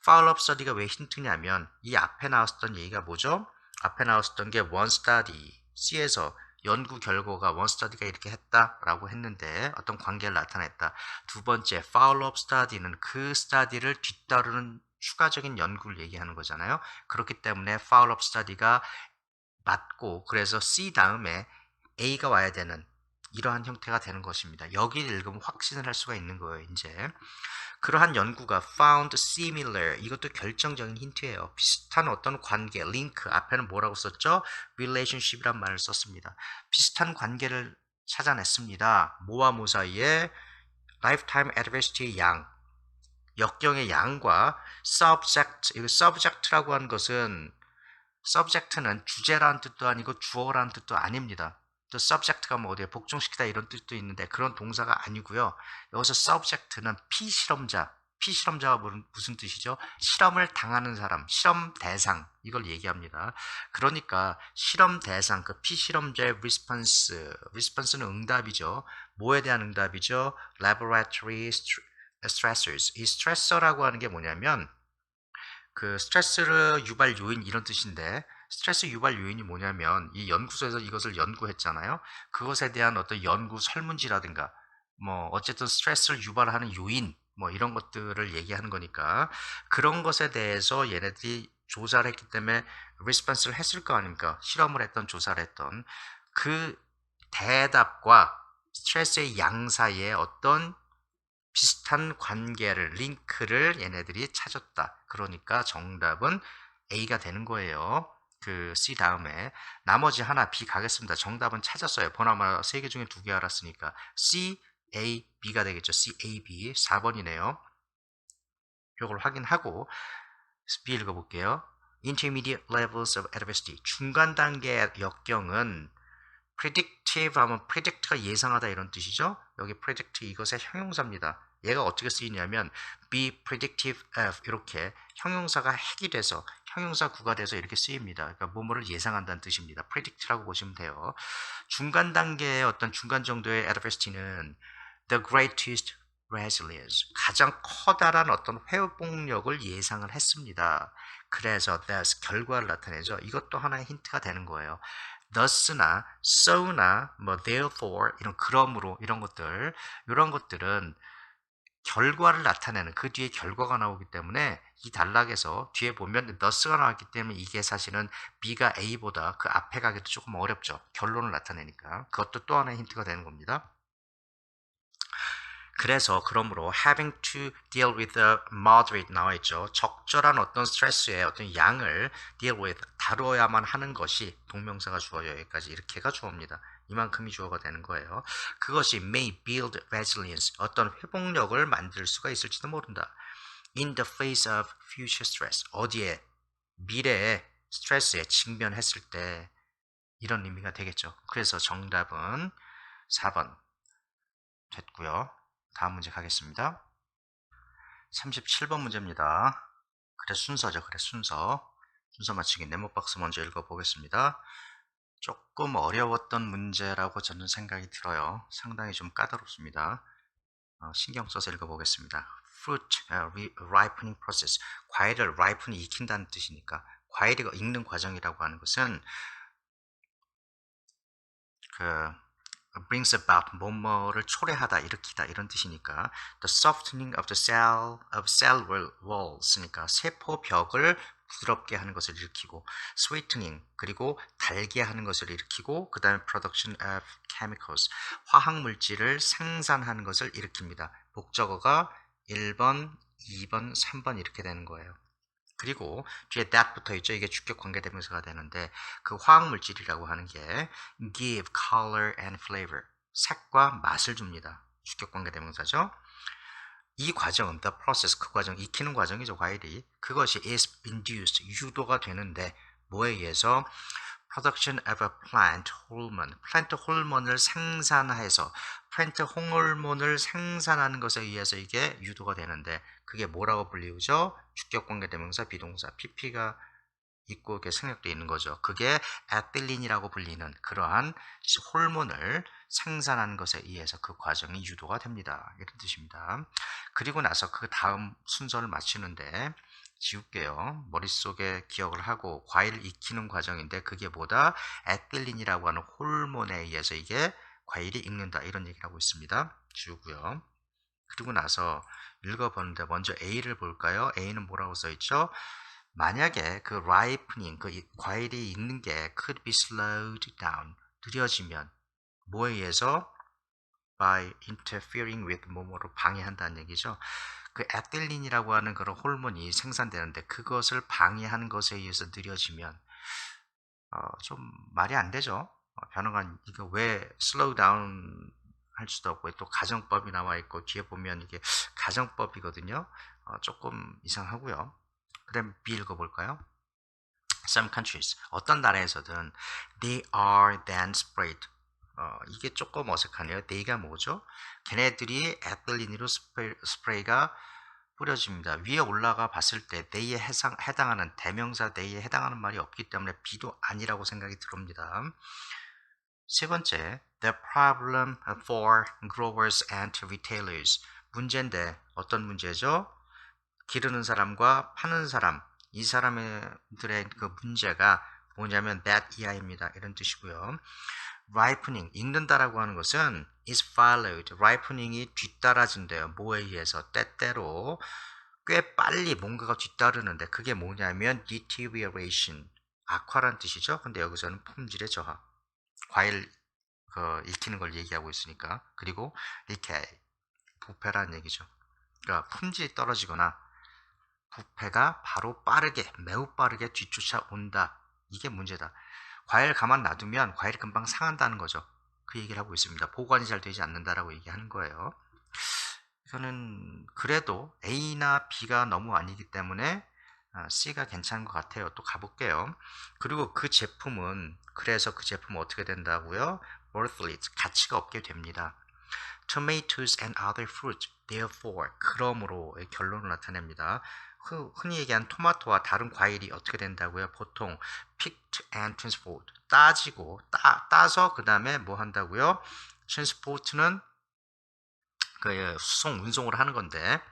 follow-up study가 왜 힌트냐면 이 앞에 나왔었던 얘기가 뭐죠? 앞에 나왔었던 게 one study C에서 연구 결과가 one study가 이렇게 했다라고 했는데 어떤 관계를 나타냈다. 두 번째 follow-up study는 그 study를 뒤따르는 추가적인 연구를 얘기하는 거잖아요. 그렇기 때문에 follow-up study가 맞고 그래서 C 다음에 A가 와야 되는 이러한 형태가 되는 것입니다. 여기를 읽으면 확신을 할 수가 있는 거예요. 이제 그러한 연구가 found similar, 이것도 결정적인 힌트예요. 비슷한 어떤 관계, 링크, 앞에는 뭐라고 썼죠? relationship이란 말을 썼습니다. 비슷한 관계를 찾아냈습니다. 뭐와 뭐 사이에? lifetime adversity 양, 역경의 양과 subject, 이거 subject라고 하는 것은 subject는 주제라는 뜻도 아니고 주어라는 뜻도 아닙니다. 또 subject가 뭐 어디에 복종시키다 이런 뜻도 있는데 그런 동사가 아니고요. 여기서 subject는 피실험자, 피실험자가 무슨 뜻이죠? 실험을 당하는 사람, 실험 대상 이걸 얘기합니다. 그러니까 실험 대상, 그 피실험자의 response는 응답이죠. 뭐에 대한 응답이죠? laboratory stressors. 이 스트레서라고 하는 게 뭐냐면 그 스트레스를 유발 요인 이런 뜻인데 스트레스 유발 요인이 뭐냐면 이 연구소에서 이것을 연구했잖아요. 그것에 대한 어떤 연구 설문지라든가 뭐 어쨌든 스트레스를 유발하는 요인 뭐 이런 것들을 얘기하는 거니까 그런 것에 대해서 얘네들이 조사를 했기 때문에 리스폰스를 했을 거 아닙니까? 실험을 했던 조사를 했던 그 대답과 스트레스의 양 사이에 어떤 비슷한 관계를, 링크를 얘네들이 찾았다. 그러니까 정답은 A가 되는 거예요. 그 C 다음에 나머지 하나 B 가겠습니다. 정답은 찾았어요. 보나마 3개 중에 2개 알았으니까 C, A, B가 되겠죠. C, A, B 4번이네요. 이걸 확인하고 B 읽어볼게요. Intermediate levels of adversity. 중간 단계의 역경은 predictive 하면 predict가 예상하다 이런 뜻이죠. 여기 predict 이것의 형용사입니다. 얘가 어떻게 쓰이냐면 be predictive of 이렇게 형용사가 핵이 돼서 형용사 구가 돼서 이렇게 쓰입니다. 그러니까 뭐뭐를 예상한다는 뜻입니다. predict라고 보시면 돼요. 중간 단계의 어떤 중간 정도의 adversity는 the greatest resilience, 가장 커다란 어떤 회복력을 예상을 했습니다. 그래서 thus 결과를 나타내죠. 이것도 하나의 힌트가 되는 거예요. thus나 so나 뭐 therefore 이런 그러므로 이런 것들은 결과를 나타내는 그 뒤에 결과가 나오기 때문에 이 단락에서 뒤에 보면 thus가 나왔기 때문에 이게 사실은 B가 A보다 그 앞에 가기도 조금 어렵죠. 결론을 나타내니까 그것도 또 하나의 힌트가 되는 겁니다. 그래서 그러므로 having to deal with the moderate 나와 있죠. 적절한 어떤 스트레스의 어떤 양을 deal with 다루어야만 하는 것이 동명사가 주어요. 여기까지 이렇게가 주어입니다. 이만큼이 주어가 되는 거예요. 그것이 may build resilience 어떤 회복력을 만들 수가 있을지도 모른다. In the face of future stress 어디에 미래의 스트레스에 직면했을 때 이런 의미가 되겠죠. 그래서 정답은 4번 됐고요. 다음 문제 가겠습니다. 37번 문제입니다. 그래 순서죠. 그래 순서. 순서 맞추기 네모박스 먼저 읽어보겠습니다. 조금 어려웠던 문제라고 저는 생각이 들어요. 상당히 좀 까다롭습니다. 신경 써서 읽어보겠습니다. Fruit ripening process. 과일을 ripen 익힌다는 뜻이니까 과일이 익는 과정이라고 하는 것은 그 brings about 뭐뭐를 초래하다 일으키다 이런 뜻이니까 the softening of the cell walls니까 세포 벽을 부드럽게 하는 것을 일으키고 sweetening 그리고 달게 하는 것을 일으키고 그 다음에 production of chemicals 화학 물질을 생산하는 것을 일으킵니다. 목적어가 1번, 2번, 3번 이렇게 되는 거예요. 그리고 뒤에 that 붙어 있죠. 이게 주격 관계 대명사가 되는데 그 화학 물질이라고 하는 게 give color and flavor 색과 맛을 줍니다. 주격 관계 대명사죠. 이 과정은 the process 그 과정 익히는 과정이죠. 과일이 그것이 is induced 유도가 되는데 뭐에 의해서 production of a plant hormone 플랜트 호르몬을 생산해서 플랜트 호르몬을 생산하는 것에 의해서 이게 유도가 되는데 그게 뭐라고 불리우죠? 주격관계대명사 비동사 pp가 있고 이렇게 생략되어 있는 거죠. 그게 에틸린이라고 불리는 그러한 호르몬을 생산하는 것에 의해서 그 과정이 유도가 됩니다. 이런 뜻입니다. 그리고 나서 그 다음 순서를 맞추는데 지울게요. 머릿속에 기억을 하고 과일을 익히는 과정인데 그게 뭐다? 에틸린이라고 하는 호르몬에 의해서 이게 과일이 익는다. 이런 얘기를 하고 있습니다. 지우고요. 그리고 나서 읽어보는데 먼저 A를 볼까요? A는 뭐라고 써있죠? 만약에 그 ripening, 그 과일이 익는 게 could be slowed down, 느려지면 뭐에 의해서? by interfering with 뭐뭐로 방해한다는 얘기죠. 그 에틸린이라고 하는 그런 호르몬이 생산되는데 그것을 방해하는 것에 의해서 느려지면 좀 말이 안 되죠. 변호관 이거 왜 슬로우 다운 할 수도 없고 또 가정법이 나와 있고 뒤에 보면 이게 가정법이거든요. 조금 이상하고요. 그다음 B 읽어볼까요? Some countries 어떤 나라에서든 they are then sprayed. 이게 조금 어색하네요. they가 뭐죠? 걔네들이 에틸린으로 스프레이가 뿌려집니다. 위에 올라가 봤을 때 they에 해당하는 대명사 they에 해당하는 말이 없기 때문에 B도 아니라고 생각이 들옵니다. 세 번째, the problem for growers and retailers. 문제인데 어떤 문제죠? 기르는 사람과 파는 사람, 이 사람들의 그 문제가 뭐냐면 that 이하입니다. 이런 뜻이고요. ripening, 익는다라고 하는 것은 is followed. ripening이 뒤따라진대요. 뭐에 의해서? 때때로 꽤 빨리 뭔가가 뒤따르는데 그게 뭐냐면 deterioration, 악화란 뜻이죠. 근데 여기서는 품질의 저하. 과일 익히는 걸 얘기하고 있으니까. 그리고 decay, 부패라는 얘기죠. 그러니까 품질이 떨어지거나 부패가 바로 빠르게, 매우 빠르게 뒤쫓아온다. 이게 문제다. 과일 가만 놔두면 과일이 금방 상한다는 거죠. 그 얘기를 하고 있습니다. 보관이 잘 되지 않는다라고 얘기하는 거예요. 이거는 그래도 A나 B가 너무 아니기 때문에 C가 괜찮은 것 같아요. 또 가볼게요. 그리고 그 제품은 그래서 그 제품은 어떻게 된다고요? worthless, 가치가 없게 됩니다. Tomatoes and other fruits, therefore, 그러므로 결론을 나타냅니다. 흔히 얘기한 토마토와 다른 과일이 어떻게 된다고요? 보통 picked and transported, 따지고 따서 그 다음에 뭐 한다고요? transport는 그 수송 운송을 하는 건데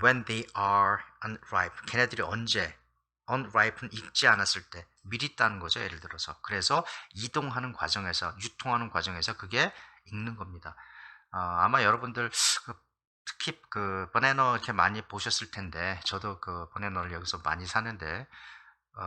when they are unripe, 걔네들이 언제 unripe는 익지 않았을 때 미리 따는 거죠. 예를 들어서 그래서 이동하는 과정에서 유통하는 과정에서 그게 익는 겁니다. 아마 여러분들 특히 그 버네너 이렇게 많이 보셨을 텐데 저도 그 버네너를 여기서 많이 사는데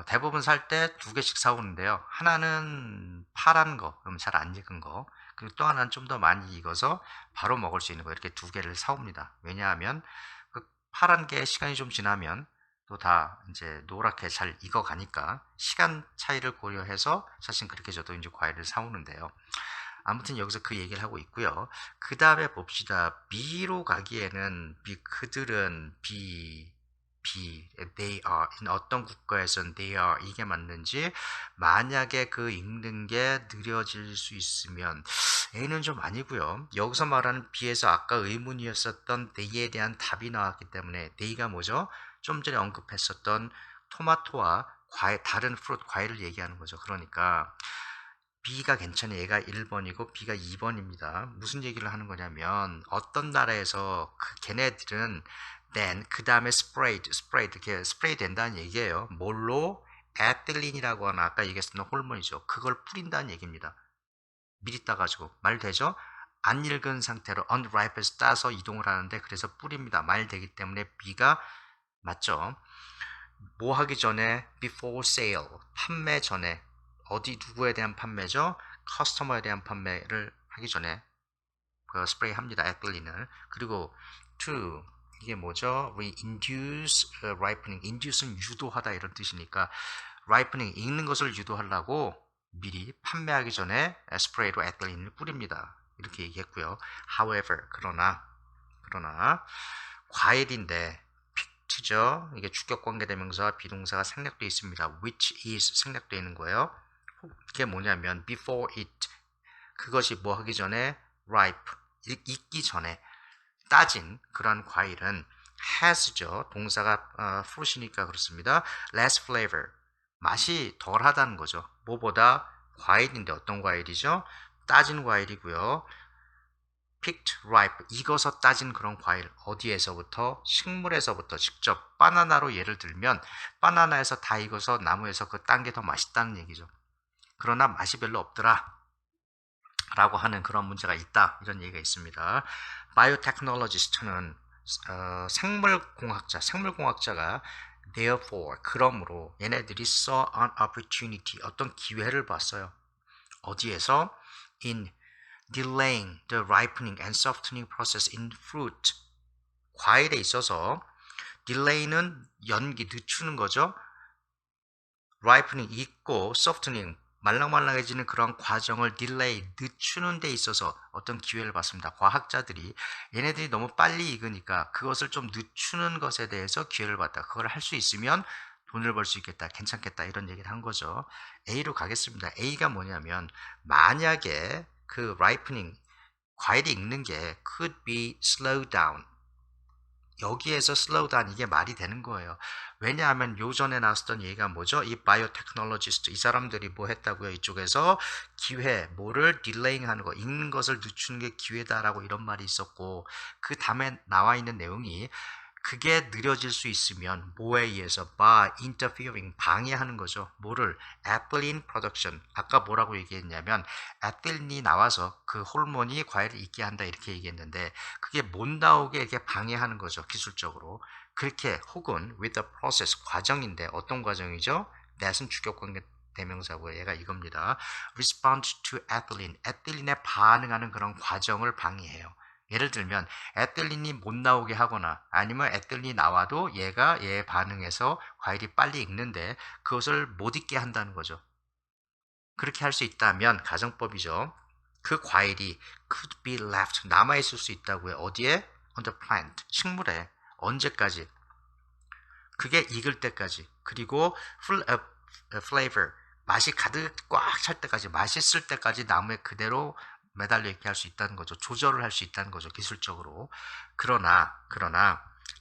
대부분 살 때 두 개씩 사오는데요. 하나는 파란 거, 그럼 잘 안 익은 거, 그리고 또 하나는 좀 더 많이 익어서 바로 먹을 수 있는 거, 이렇게 두 개를 사옵니다. 왜냐하면 그 파란 게 시간이 좀 지나면 또 다 이제 노랗게 잘 익어가니까 시간 차이를 고려해서 사실 그렇게 저도 이제 과일을 사오는데요. 아무튼 여기서 그 얘기를 하고 있고요. 그 다음에 봅시다. B로 가기에는 그들은 they are, 어떤 국가에선 they are 이게 맞는지, 만약에 그 읽는 게 느려질 수 있으면 A는 좀 아니고요. 여기서 말하는 B에서 아까 의문이었었던 they에 대한 답이 나왔기 때문에 they가 뭐죠? 좀 전에 언급했었던 토마토와 다른 프루트 과일을 얘기하는 거죠. 그러니까 B가 괜찮아요. 얘가 1번이고 B가 2번입니다. 무슨 얘기를 하는 거냐면 어떤 나라에서 걔네들은 then 그 다음에 sprayed 이렇게 스프레이 된다는 얘기예요. 뭘로? 에틸린이라고 하는 아까 얘기했던 호르몬이죠. 그걸 뿌린다는 얘기입니다. 미리 따가지고 말 되죠? 안 익은 상태로 unripe에서 따서 이동을 하는데 그래서 뿌립니다. 말 되기 때문에 B가 맞죠? 뭐 하기 전에 before sale, 판매 전에, 어디 누구에 대한 판매죠? 커스터머에 대한 판매를 하기 전에 그 스프레이 합니다. 에틸린을. 그리고 to, 이게 뭐죠? We induce ripening. induce는 유도하다 이런 뜻이니까 ripening, 익는 것을 유도하려고 미리 판매하기 전에 스프레이로 에틸린을 뿌립니다. 이렇게 얘기했고요. However, 그러나 과일인데 죠. 이게 주격 관계대명사와 비동사가 생략되어 있습니다. which is 생략되어 있는 거예요. 이게 뭐냐면 before it, 그것이 뭐 하기 전에 ripe, 익기 전에 따진 그런 과일은 has죠. 동사가 fruit이니까 그렇습니다. less flavor, 맛이 덜하다는 거죠. 뭐보다? 과일인데 어떤 과일이죠? 따진 과일이고요. picked ripe, 익어서 따진 그런 과일, 어디에서부터? 식물에서부터 직접. 바나나로 예를 들면 바나나에서 다 익어서 나무에서 그 딴 게 더 맛있다는 얘기죠. 그러나 맛이 별로 없더라 라고 하는 그런 문제가 있다, 이런 얘기가 있습니다. 바이오테크놀로지스트는 생물공학자가 therefore, 그러므로 얘네들이 saw an opportunity, 어떤 기회를 봤어요. 어디에서? in delaying the ripening and softening process in fruit. 과일에 있어서 delay는 연기, 늦추는 거죠. ripening 익고 softening 말랑말랑해지는 그런 과정을 delay 늦추는 데 있어서 어떤 기회를 받습니다. 과학자들이 얘네들이 너무 빨리 익으니까 그것을 좀 늦추는 것에 대해서 기회를 받다. 그걸 할 수 있으면 돈을 벌 수 있겠다. 괜찮겠다. 이런 얘기를 한 거죠. A로 가겠습니다. A가 뭐냐면 만약에 그 ripening 과일이 익는 게 could be slowed down. 여기에서 slow down 이게 말이 되는 거예요. 왜냐하면 요전에 나왔던 얘기가 뭐죠? 이 바이오테크놀로지스트 이 사람들이 뭐 했다고요? 이쪽에서 기회, 뭐를 딜레잉 하는 거, 읽는 것을 늦추는 게 기회다라고 이런 말이 있었고 그 다음에 나와 있는 내용이 그게 느려질 수 있으면 뭐에 의해서 by interfering 방해하는 거죠. 뭐를 ethylene production 아까 뭐라고 얘기했냐면 에틸린이 나와서 그 호르몬이 과일을 익게 한다 이렇게 얘기했는데 그게 못 나오게 이렇게 방해하는 거죠. 기술적으로 그렇게 혹은 with the process 과정인데 어떤 과정이죠? that은 주격관계 대명사고 얘가 이겁니다. respond to ethylene 에틸린에 반응하는 그런 과정을 방해해요. 예를 들면 에틸린이 못 나오게 하거나 아니면 에틸린이 나와도 얘가 얘에 반응해서 과일이 빨리 익는데 그것을 못 익게 한다는 거죠. 그렇게 할 수 있다면 가정법이죠. 그 과일이 could be left 남아있을 수 있다고요. 어디에? On the plant 식물에 언제까지? 그게 익을 때까지 그리고 full of flavor 맛이 가득 꽉 찰 때까지 맛있을 때까지 나무에 그대로 매달려 있게 할 수 있다는 거죠. 조절을 할 수 있다는 거죠. 기술적으로. 그러나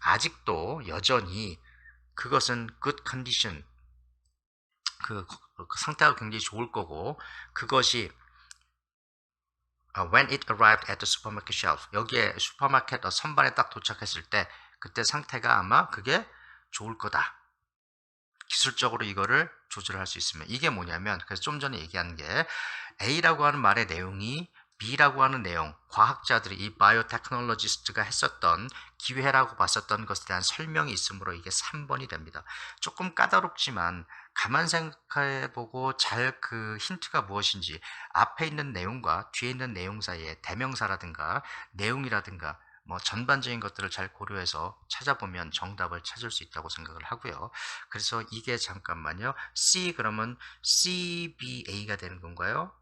아직도 여전히 그것은 good condition 그 상태가 굉장히 좋을 거고 그것이 when it arrived at the supermarket shelf 여기에 슈퍼마켓 선반에 딱 도착했을 때 그때 상태가 아마 그게 좋을 거다. 기술적으로 이거를 조절할 수 있으면 이게 뭐냐면 그래서 좀 전에 얘기한 게 A라고 하는 말의 내용이 B라고 하는 내용, 과학자들이 이 바이오테크놀로지스트가 했었던 기회라고 봤었던 것에 대한 설명이 있으므로 이게 3번이 됩니다. 조금 까다롭지만 가만 생각해보고 잘 그 힌트가 무엇인지 앞에 있는 내용과 뒤에 있는 내용 사이에 대명사라든가 내용이라든가 뭐 전반적인 것들을 잘 고려해서 찾아보면 정답을 찾을 수 있다고 생각을 하고요. 그래서 이게 잠깐만요. C 그러면 CBA가 되는 건가요?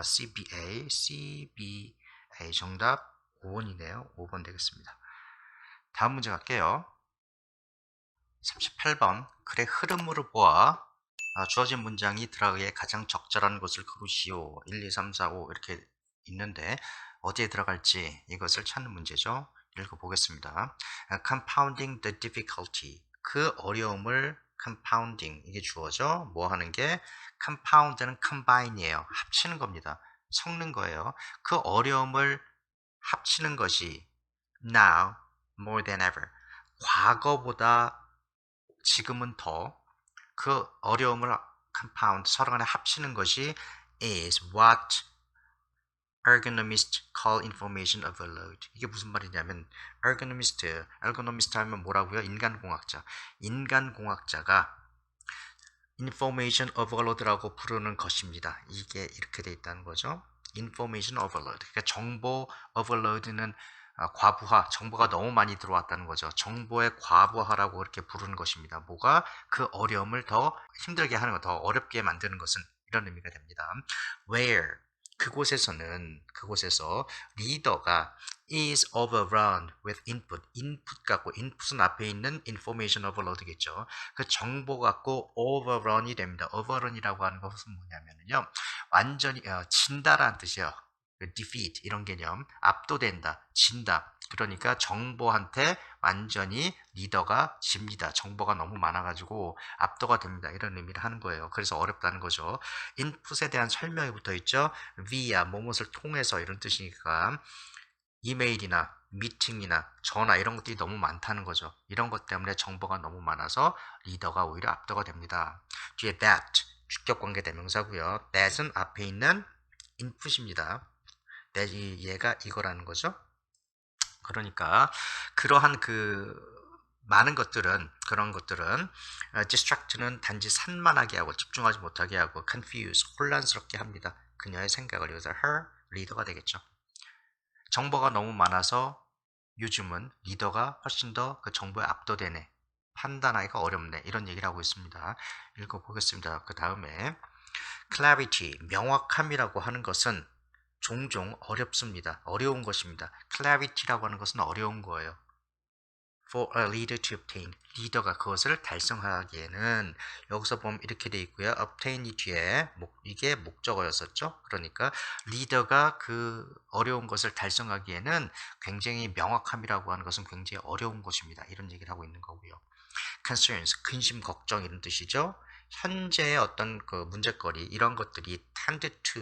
CBA 정답 5번이네요. 5번 되겠습니다. 다음 문제 갈게요. 38번 글의 흐름으로 보아 주어진 문장이 들어가기에 가장 적절한 것을 고르시오. 1, 2, 3, 4, 5 이렇게 있는데 어디에 들어갈지 이것을 찾는 문제죠. 읽어보겠습니다. Compounding the difficulty 그 어려움을 compounding 이게 주어죠. 뭐 하는 게 compound는 combine이에요. 합치는 겁니다. 섞는 거예요. 그 어려움을 합치는 것이 now more than ever 과거보다 지금은 더 그 어려움을 compound 서로 간에 합치는 것이 is what ergonomists call information overload. 이게 무슨 말이냐면 ergonomist 하면 뭐라고요? 인간공학자. 인간공학자가 information overload라고 부르는 것입니다. 이게 이렇게 돼 있다는 거죠. information overload. 그러니까 정보 overload는 과부하, 정보가 너무 많이 들어왔다는 거죠. 정보의 과부하라고 그렇게 부르는 것입니다. 뭐가 그 어려움을 더 힘들게 하는 것, 더 어렵게 만드는 것은 이런 의미가 됩니다. Where 그곳에서 리더가 is overrun with input. input 갖고 input은 앞에 있는 information overload겠죠. 그 정보 갖고 overrun이 됩니다. overrun이라고 하는 것은 뭐냐면요. 완전히 진다라는 뜻이에요. defeat 이런 개념 압도된다 진다 그러니까 정보한테 완전히 리더가 집니다. 정보가 너무 많아가지고 압도가 됩니다. 이런 의미를 하는 거예요. 그래서 어렵다는 거죠. 인풋에 대한 설명이 붙어 있죠. via 무엇을 통해서 이런 뜻이니까 이메일이나 미팅이나 전화 이런 것들이 너무 많다는 거죠. 이런 것 때문에 정보가 너무 많아서 리더가 오히려 압도가 됩니다. 뒤에 that 주격관계 대명사고요. that은 앞에 있는 인풋입니다. 얘가 이거라는 거죠. 그러니까 그러한 그 많은 것들은 그런 것들은 distract는 단지 산만하게 하고 집중하지 못하게 하고 confuse 혼란스럽게 합니다. 그녀의 생각을 여기서 her 리더가 되겠죠. 정보가 너무 많아서 요즘은 리더가 훨씬 더 그 정보에 압도되네. 판단하기가 어렵네. 이런 얘기를 하고 있습니다. 읽어보겠습니다. 그 다음에 clarity, 명확함이라고 하는 것은 종종 어렵습니다. 어려운 것입니다. clarity라고 하는 것은 어려운 거예요. For a leader to obtain. 리더가 그것을 달성하기에는 여기서 보면 이렇게 돼 있고요. obtain이 뒤에 이게 목적어였었죠. 그러니까 리더가 그 어려운 것을 달성하기에는 굉장히 명확함이라고 하는 것은 굉장히 어려운 것입니다. 이런 얘기를 하고 있는 거고요. concerns, 근심, 걱정 이런 뜻이죠. 현재의 어떤 그 문제거리 이런 것들이 tend to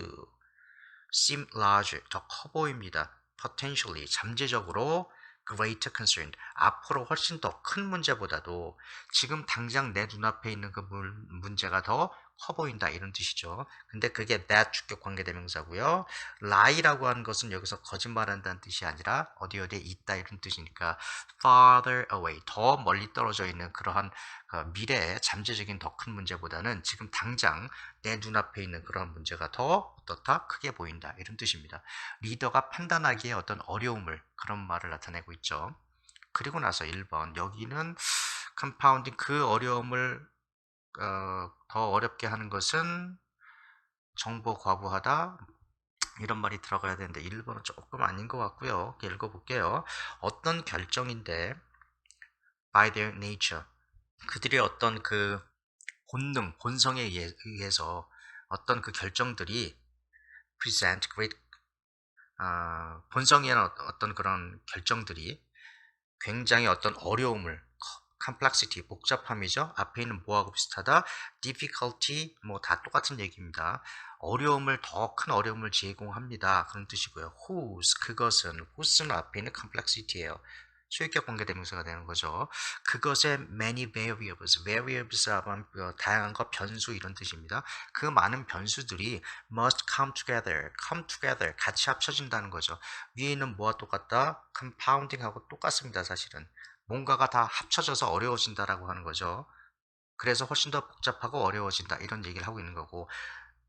seem larger, 더 커 보입니다. potentially, 잠재적으로 greater concern, 앞으로 훨씬 더 큰 문제보다도 지금 당장 내 눈앞에 있는 그 문제가 더 커 보인다 이런 뜻이죠. 근데 그게 that 주격 관계대명사고요. lie라고 하는 것은 여기서 거짓말한다는 뜻이 아니라 어디 어디에 있다 이런 뜻이니까 farther away, 더 멀리 떨어져 있는 그러한 그 미래의 잠재적인 더 큰 문제보다는 지금 당장 내 눈앞에 있는 그런 문제가 더 어떻다? 크게 보인다. 이런 뜻입니다. 리더가 판단하기에 어떤 어려움을 그런 말을 나타내고 있죠. 그리고 나서 1번 여기는 컴파운딩 그 어려움을 더 어렵게 하는 것은 정보 과부하다 이런 말이 들어가야 되는데 1번은 조금 아닌 것 같고요. 읽어볼게요. 어떤 결정인데 by their nature 그들의 어떤 그 본능, 본성에 의해서 어떤 그 결정들이 present great 본성에는 어떤 그런 결정들이 굉장히 어떤 어려움을 complexity, 복잡함이죠. 앞에 있는 뭐하고 비슷하다. difficulty, 뭐 다 똑같은 얘기입니다. 어려움을 더 큰 어려움을 제공합니다. 그런 뜻이고요. whose, 그것은, whose는 앞에 있는 complexity예요. 소유격 관계대명사가 되는 거죠. 그것의 many variables, variables 하면 다양한 것, 변수 이런 뜻입니다. 그 많은 변수들이 must come together, 같이 합쳐진다는 거죠. 위에 있는 뭐와 똑같다? compounding하고 똑같습니다, 사실은. 뭔가가 다 합쳐져서 어려워진다라고 하는 거죠. 그래서 훨씬 더 복잡하고 어려워진다 이런 얘기를 하고 있는 거고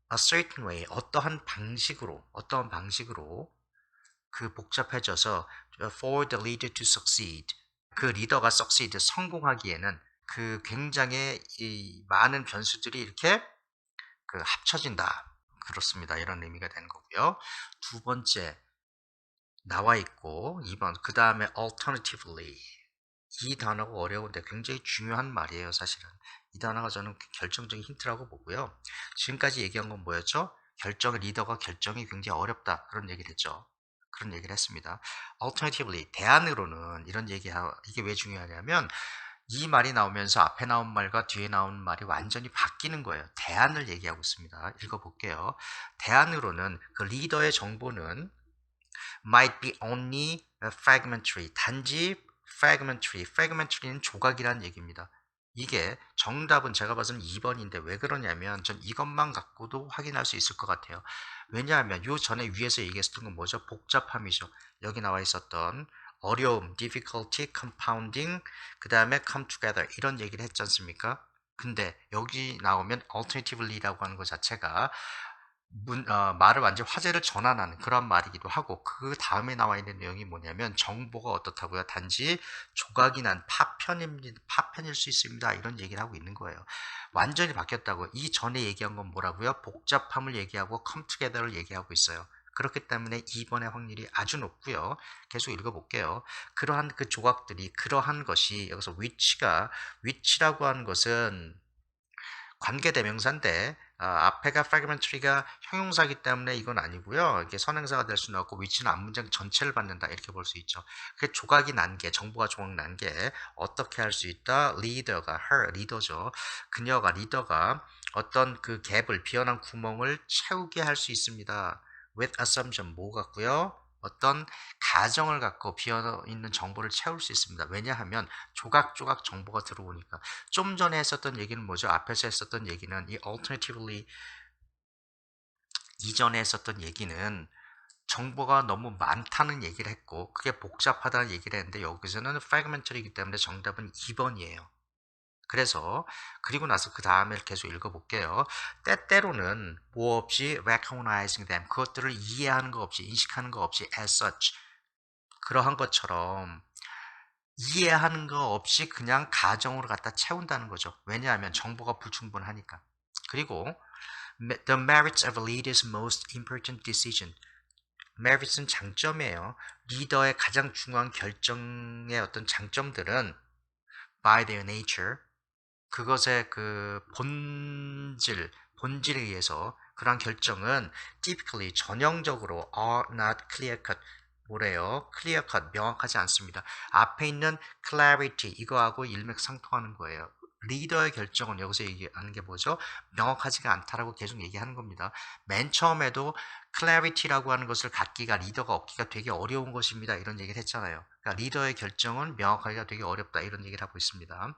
a certain way 어떠한 방식으로 그 복잡해져서 for the leader to succeed 그 리더가 succeed 성공하기에는 그 굉장히 이 많은 변수들이 이렇게 그 합쳐진다 그렇습니다. 이런 의미가 되는 거고요. 두 번째 나와 있고 2번 그 다음에 alternatively 이 단어가 어려운데 굉장히 중요한 말이에요, 사실은. 이 단어가 저는 결정적인 힌트라고 보고요. 지금까지 얘기한 건 뭐였죠? 리더가 결정이 굉장히 어렵다. 그런 얘기를 했죠. 그런 얘기를 했습니다. Alternatively, 대안으로는 이런 이게 왜 중요하냐면 이 말이 나오면서 앞에 나온 말과 뒤에 나온 말이 완전히 바뀌는 거예요. 대안을 얘기하고 있습니다. 읽어볼게요. 대안으로는 그 리더의 정보는 might be only fragmentary. 단지 fragmentary는 조각이라는 얘기입니다. 이게 정답은 제가 봐서는 2번인데 왜 그러냐면 전 이것만 갖고도 확인할 수 있을 것 같아요. 왜냐하면 요 전에 위에서 얘기했었던 건 뭐죠? 복잡함이죠. 여기 나와 있었던 어려움, difficulty, compounding, 그 다음에 come together 이런 얘기를 했지 않습니까? 근데 여기 나오면 alternatively라고 하는 것 자체가 말을 완전 화제를 전환하는 그런 말이기도 하고 그 다음에 나와 있는 내용이 뭐냐면 정보가 어떻다고요? 단지 조각이 난 파편일 수 있습니다. 이런 얘기를 하고 있는 거예요. 완전히 바뀌었다고. 이 전에 얘기한 건 뭐라고요? 복잡함을 얘기하고 come together를 얘기하고 있어요. 그렇기 때문에 2번의 확률이 아주 높고요. 계속 읽어볼게요. 그러한 그 조각들이 그러한 것이 여기서 위치라고 하는 것은 관계대명사인데 앞에가 fragmentary가 형용사이기 때문에 이건 아니고요. 이게 선행사가 될 수는 없고 위치는 앞문장 전체를 받는다 이렇게 볼 수 있죠. 그 조각이 난 게 정보가 조각 난 게 어떻게 할 수 있다? 리더죠. 리더가 어떤 그 갭을 비어난 구멍을 채우게 할 수 있습니다. with assumption 뭐 같고요? 어떤 가정을 갖고 비어있는 정보를 채울 수 있습니다. 왜냐하면 조각조각 정보가 들어오니까 좀 전에 했었던 얘기는 뭐죠? 앞에서 했었던 얘기는 이 alternatively 이전에 했었던 얘기는 정보가 너무 많다는 얘기를 했고 그게 복잡하다는 얘기를 했는데 여기서는 fragmentary이기 때문에 정답은 2번이에요. 그래서 그리고 나서 그 다음에 계속 읽어볼게요. 때때로는 뭐 없이 recognizing them, 그것들을 이해하는 거 없이, 인식하는 거 없이 as such, 그러한 것처럼 이해하는 거 없이 그냥 가정으로 갖다 채운다는 거죠. 왜냐하면 정보가 불충분하니까. 그리고 the merits of a leader's most important decision. merits은 장점이에요. 리더의 가장 중요한 결정의 어떤 장점들은 by their nature, 그것의 그 본질에 의해서 그러한 결정은 typically 전형적으로 are not clear cut, 뭐래요? clear cut, 명확하지 않습니다. 앞에 있는 clarity 이거하고 일맥상통하는 거예요. 리더의 결정은 여기서 얘기하는 게 뭐죠? 명확하지가 않다라고 계속 얘기하는 겁니다. 맨 처음에도 clarity라고 하는 것을 갖기가, 리더가 얻기가 되게 어려운 것입니다. 이런 얘기를 했잖아요. 그러니까 리더의 결정은 명확하기가 되게 어렵다, 이런 얘기를 하고 있습니다.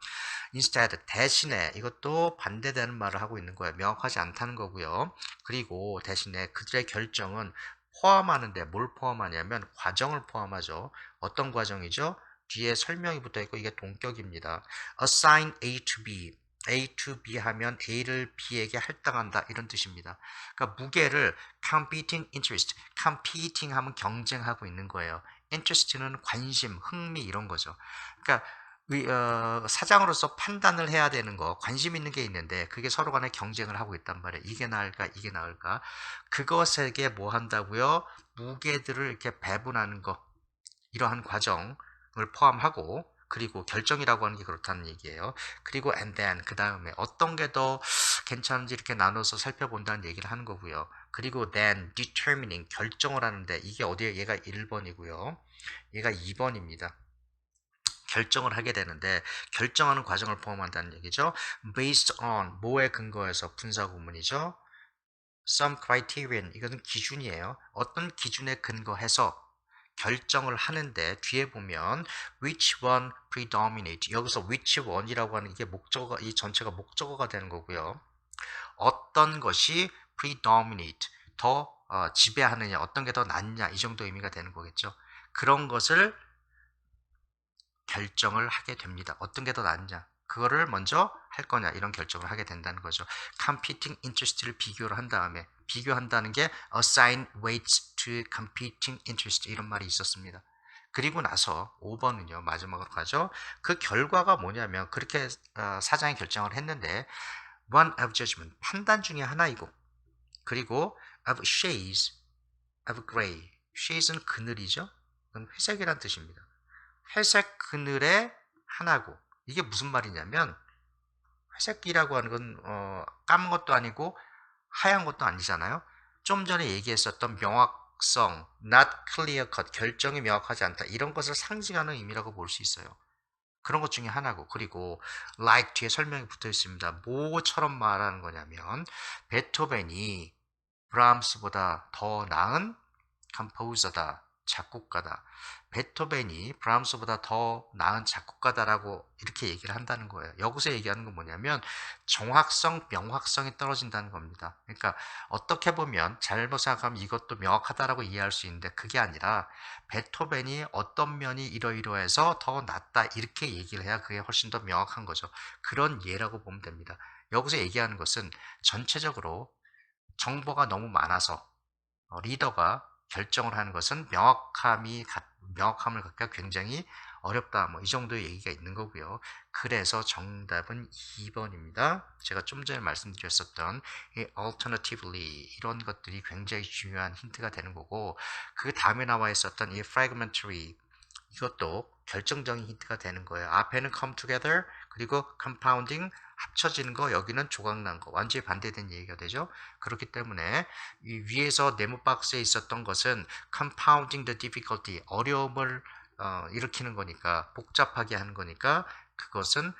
instead, 대신에, 이것도 반대되는 말을 하고 있는 거예요. 명확하지 않다는 거고요. 그리고 대신에 그들의 결정은 포함하는데 뭘 포함하냐면 과정을 포함하죠. 어떤 과정이죠? 뒤에 설명이 붙어 있고 이게 동격입니다. assign A to B. A to B 하면 A를 B에게 할당한다, 이런 뜻입니다. 그러니까 무게를 competing interest, competing 하면 경쟁하고 있는 거예요. interest는 관심, 흥미, 이런 거죠. 그러니까 사장으로서 판단을 해야 되는 거, 관심 있는 게 있는데 그게 서로 간에 경쟁을 하고 있단 말이에요. 이게 나을까, 이게 나을까. 그것에게 뭐 한다고요? 무게들을 이렇게 배분하는 거, 이러한 과정을 포함하고, 그리고 결정이라고 하는 게 그렇다는 얘기예요. 그리고 and then, 그 다음에 어떤 게 더 괜찮은지 이렇게 나눠서 살펴본다는 얘기를 하는 거고요. 그리고 then determining, 결정을 하는데 이게 어디에, 얘가 1번이고요. 얘가 2번입니다. 결정을 하게 되는데 결정하는 과정을 포함한다는 얘기죠. based on, 뭐에 근거해서, 분사구문이죠. some criterion, 이것은 기준이에요. 어떤 기준에 근거해서 결정을 하는데 뒤에 보면 which one predominate, 여기서 which one이라고 하는 이게 목적어, 이 전체가 목적어가 되는 거고요. 어떤 것이 predominate, 더 지배하느냐, 어떤 게 더 낫냐, 이 정도 의미가 되는 거겠죠. 그런 것을 결정을 하게 됩니다. 어떤 게 더 낫냐, 그거를 먼저 할 거냐, 이런 결정을 하게 된다는 거죠. competing interest를 비교를 한 다음에, 비교한다는 게 assign weights to competing interest, 이런 말이 있었습니다. 그리고 나서 5번은요, 마지막으로 가죠. 그 결과가 뭐냐면 그렇게 사장이 결정을 했는데 one of judgment, 판단 중에 하나이고, 그리고 of shades of gray, shades는 그늘이죠. 그건 회색이란 뜻입니다. 회색 그늘의 하나고, 이게 무슨 말이냐면 회색이라고 하는 건 까만 것도 아니고 하얀 것도 아니잖아요. 좀 전에 얘기했었던 명확성, not clear cut, 결정이 명확하지 않다, 이런 것을 상징하는 의미라고 볼 수 있어요. 그런 것 중에 하나고, 그리고 like 뒤에 설명이 붙어 있습니다. 뭐처럼 말하는 거냐면 베토벤이 브람스보다 더 나은 컴포저다, 작곡가다. 베토벤이 브람스보다 더 나은 작곡가다라고 이렇게 얘기를 한다는 거예요. 여기서 얘기하는 건 뭐냐면 정확성, 명확성이 떨어진다는 겁니다. 그러니까 어떻게 보면 잘못 생각하면 이것도 명확하다라고 이해할 수 있는데 그게 아니라 베토벤이 어떤 면이 이러이러해서 더 낫다, 이렇게 얘기를 해야 그게 훨씬 더 명확한 거죠. 그런 예라고 보면 됩니다. 여기서 얘기하는 것은 전체적으로 정보가 너무 많아서 리더가 결정을 하는 것은 명확함을 갖기가 굉장히 어렵다, 뭐 이 정도의 얘기가 있는 거고요. 그래서 정답은 2번입니다. 제가 좀 전에 말씀드렸었던 이 alternatively, 이런 것들이 굉장히 중요한 힌트가 되는 거고, 그 다음에 나와 있었던 이 fragmentary, 이것도 결정적인 힌트가 되는 거예요. 앞에는 come together, 그리고 compounding, 합쳐지는 거, 여기는 조각난 거, 완전히 반대된 얘기가 되죠. 그렇기 때문에 이 위에서 네모 박스에 있었던 것은 compounding the difficulty, 어려움을 일으키는 거니까, 복잡하게 하는 거니까, 그것은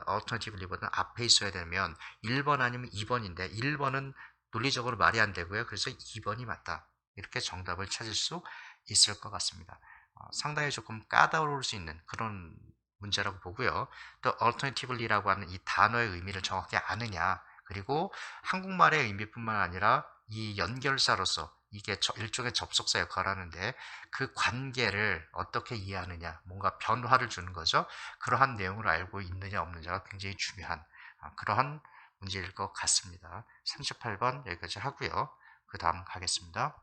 alternatively보다는 앞에 있어야 되면 1번 아니면 2번인데 1번은 논리적으로 말이 안 되고요. 그래서 2번이 맞다, 이렇게 정답을 찾을 수 있을 것 같습니다. 상당히 조금 까다로울 수 있는 그런 문제라고 보고요. 또 alternatively라고 하는 이 단어의 의미를 정확히 아느냐, 그리고 한국말의 의미뿐만 아니라 이 연결사로서 이게 일종의 접속사 역할을 하는데 그 관계를 어떻게 이해하느냐, 뭔가 변화를 주는 거죠. 그러한 내용을 알고 있느냐 없느냐가 굉장히 중요한 그러한 문제일 것 같습니다. 38번 여기까지 하고요. 그 다음 가겠습니다.